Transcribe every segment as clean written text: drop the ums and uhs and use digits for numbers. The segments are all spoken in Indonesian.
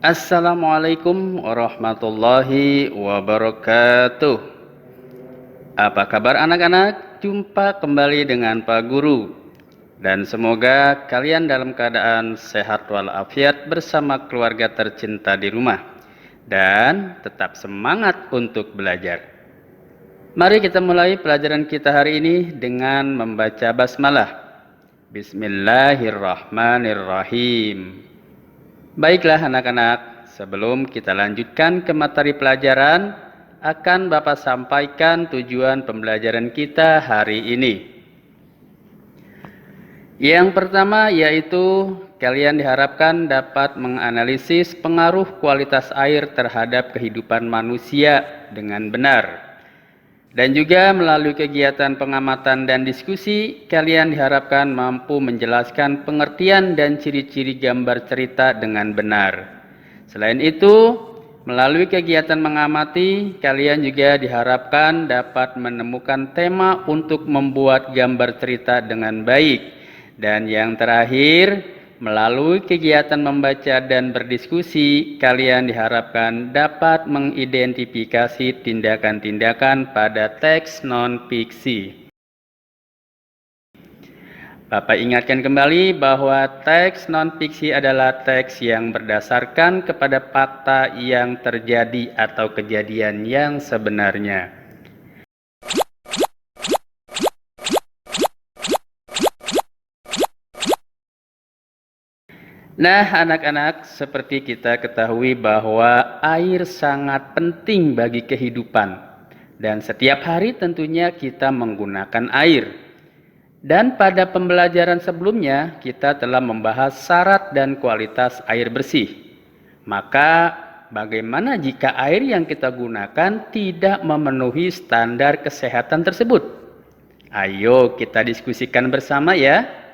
Assalamualaikum warahmatullahi wabarakatuh. Apa kabar anak-anak? Jumpa kembali dengan Pak Guru. Dan semoga kalian dalam keadaan sehat walafiat bersama keluarga tercinta di rumah. Dan tetap semangat untuk belajar. Mari kita mulai pelajaran kita hari ini dengan membaca basmalah. Bismillahirrahmanirrahim. Baiklah anak-anak, sebelum kita lanjutkan ke materi pelajaran, akan Bapak sampaikan tujuan pembelajaran kita hari ini. Yang pertama yaitu kalian diharapkan dapat menganalisis pengaruh kualitas air terhadap kehidupan manusia dengan benar. Dan juga melalui kegiatan pengamatan dan diskusi, kalian diharapkan mampu menjelaskan pengertian dan ciri-ciri gambar cerita dengan benar. Selain itu, melalui kegiatan mengamati, kalian juga diharapkan dapat menemukan tema untuk membuat gambar cerita dengan baik. Dan yang terakhir, melalui kegiatan membaca dan berdiskusi, kalian diharapkan dapat mengidentifikasi tindakan-tindakan pada teks non-fiksi. Bapak ingatkan kembali bahwa teks non-fiksi adalah teks yang berdasarkan kepada fakta yang terjadi atau kejadian yang sebenarnya. Nah, anak-anak, seperti kita ketahui bahwa air sangat penting bagi kehidupan. Dan setiap hari tentunya kita menggunakan air. Dan pada pembelajaran sebelumnya, kita telah membahas syarat dan kualitas air bersih. Maka, bagaimana jika air yang kita gunakan tidak memenuhi standar kesehatan tersebut? Ayo kita diskusikan bersama ya.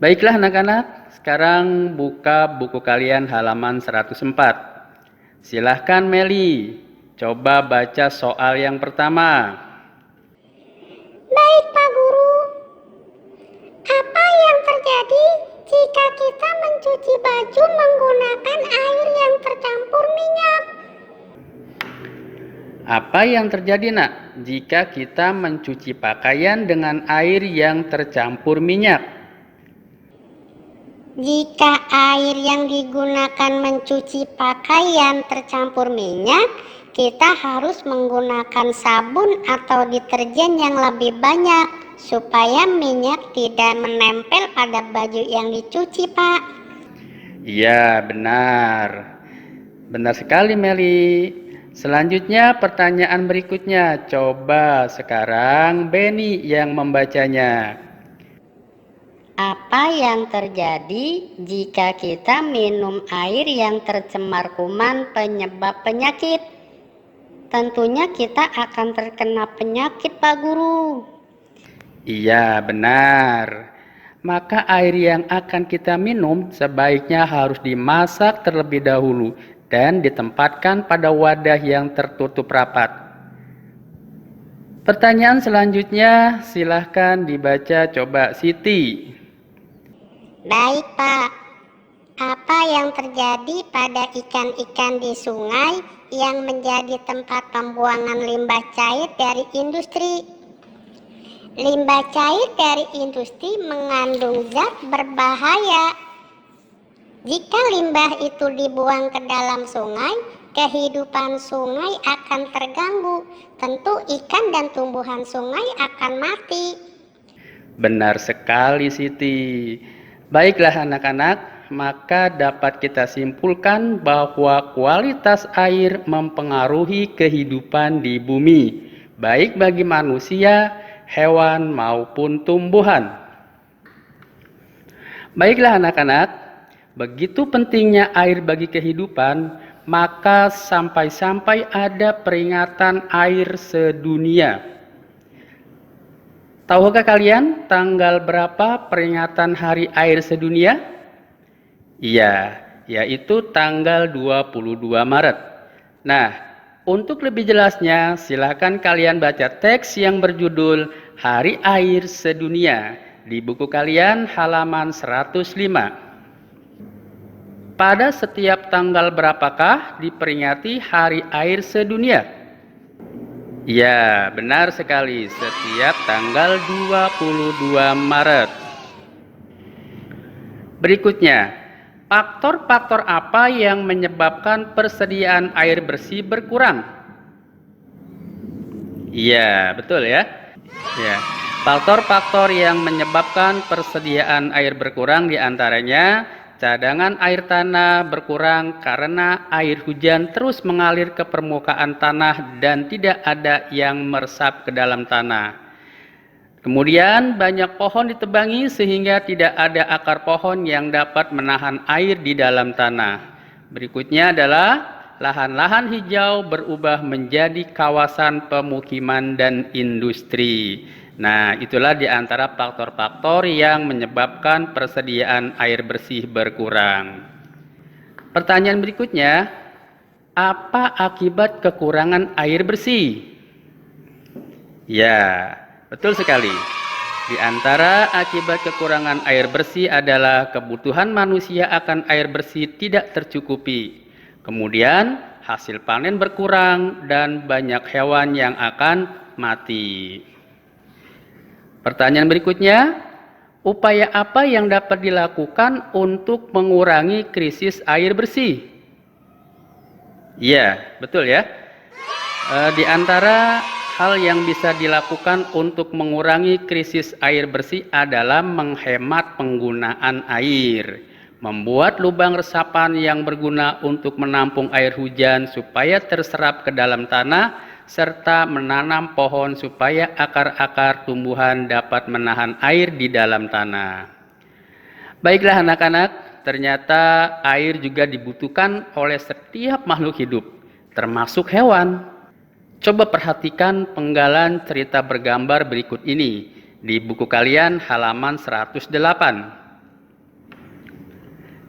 Baiklah anak-anak, sekarang buka buku kalian halaman 104. Silahkan Meli, coba baca soal yang pertama. Baik Pak Guru, apa yang terjadi jika kita mencuci baju menggunakan air yang tercampur minyak? Apa yang terjadi nak jika kita mencuci pakaian dengan air yang tercampur minyak? Jika air yang digunakan mencuci pakaian tercampur minyak, kita harus menggunakan sabun atau deterjen yang lebih banyak supaya minyak tidak menempel pada baju yang dicuci, Pak. Iya, benar. Benar sekali Meli. Selanjutnya pertanyaan berikutnya. Coba sekarang Beni yang membacanya. Apa yang terjadi jika kita minum air yang tercemar kuman penyebab penyakit? Tentunya kita akan terkena penyakit, Pak Guru. Iya, benar. Maka air yang akan kita minum sebaiknya harus dimasak terlebih dahulu dan ditempatkan pada wadah yang tertutup rapat. Pertanyaan selanjutnya silahkan dibaca coba Siti. Baik, Pak. Apa yang terjadi pada ikan-ikan di sungai yang menjadi tempat pembuangan limbah cair dari industri? Limbah cair dari industri mengandung zat berbahaya. Jika limbah itu dibuang ke dalam sungai, kehidupan sungai akan terganggu. Tentu ikan dan tumbuhan sungai akan mati. Benar sekali Siti. Baiklah anak-anak, maka dapat kita simpulkan bahwa kualitas air mempengaruhi kehidupan di bumi, baik bagi manusia, hewan maupun tumbuhan. Baiklah anak-anak, begitu pentingnya air bagi kehidupan, maka sampai-sampai ada peringatan air sedunia. Tahukah kalian tanggal berapa peringatan Hari Air Sedunia? Iya, yaitu tanggal 22 Maret. Nah, untuk lebih jelasnya, silakan kalian baca teks yang berjudul Hari Air Sedunia di buku kalian halaman 105. pada setiap tanggal berapakah diperingati Hari Air Sedunia? Ya, benar sekali, setiap tanggal 22 Maret. Berikutnya, faktor-faktor apa yang menyebabkan persediaan air bersih berkurang? Iya, betul ya. Ya, faktor-faktor yang menyebabkan persediaan air berkurang diantaranya cadangan air tanah berkurang karena air hujan terus mengalir ke permukaan tanah dan tidak ada yang meresap ke dalam tanah. Kemudian banyak pohon ditebangi sehingga tidak ada akar pohon yang dapat menahan air di dalam tanah. Berikutnya adalah lahan-lahan hijau berubah menjadi kawasan pemukiman dan industri. Nah, itulah di antara faktor-faktor yang menyebabkan persediaan air bersih berkurang. Pertanyaan berikutnya, apa akibat kekurangan air bersih? Ya, betul sekali. Di antara akibat kekurangan air bersih adalah kebutuhan manusia akan air bersih tidak tercukupi. Kemudian hasil panen berkurang dan banyak hewan yang akan mati. Pertanyaan berikutnya, upaya apa yang dapat dilakukan untuk mengurangi krisis air bersih? Iya, betul ya. Di antara hal yang bisa dilakukan untuk mengurangi krisis air bersih adalah menghemat penggunaan air, membuat lubang resapan yang berguna untuk menampung air hujan supaya terserap ke dalam tanah, serta menanam pohon supaya akar-akar tumbuhan dapat menahan air di dalam tanah. Baiklah anak-anak, ternyata air juga dibutuhkan oleh setiap makhluk hidup, termasuk hewan. Coba perhatikan penggalan cerita bergambar berikut ini di buku kalian halaman 108.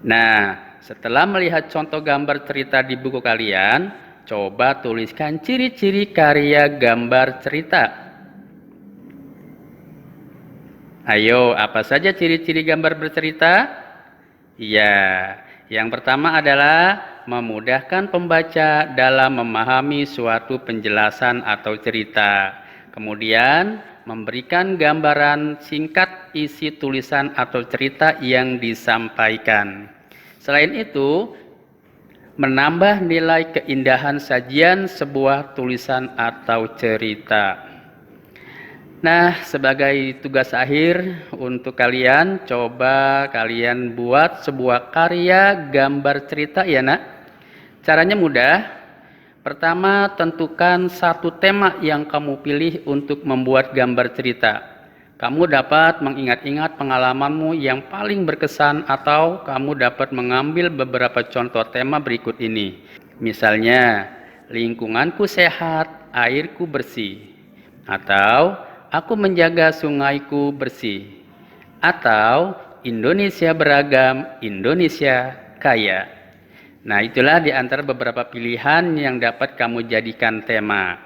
Nah, setelah melihat contoh gambar cerita di buku kalian, coba tuliskan ciri-ciri karya gambar cerita. Ayo, apa saja ciri-ciri gambar bercerita? Ya, yang pertama adalah memudahkan pembaca dalam memahami suatu penjelasan atau cerita. Kemudian, memberikan gambaran singkat isi tulisan atau cerita yang disampaikan. Selain itu, menambah nilai keindahan sajian sebuah tulisan atau cerita. Nah, sebagai tugas akhir untuk kalian, coba kalian buat sebuah karya gambar cerita ya nak. Caranya mudah. Pertama, tentukan satu tema yang kamu pilih untuk membuat gambar cerita. Kamu dapat mengingat-ingat pengalamanmu yang paling berkesan atau kamu dapat mengambil beberapa contoh tema berikut ini. Misalnya, lingkunganku sehat, airku bersih. Atau, aku menjaga sungaiku bersih. Atau, Indonesia beragam, Indonesia kaya. Nah, itulah di antara beberapa pilihan yang dapat kamu jadikan tema.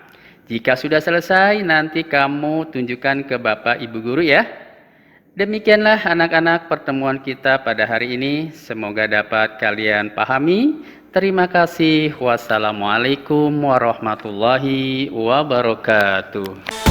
Jika sudah selesai, nanti kamu tunjukkan ke Bapak Ibu Guru ya. Demikianlah anak-anak pertemuan kita pada hari ini. Semoga dapat kalian pahami. Terima kasih. Wassalamualaikum warahmatullahi wabarakatuh.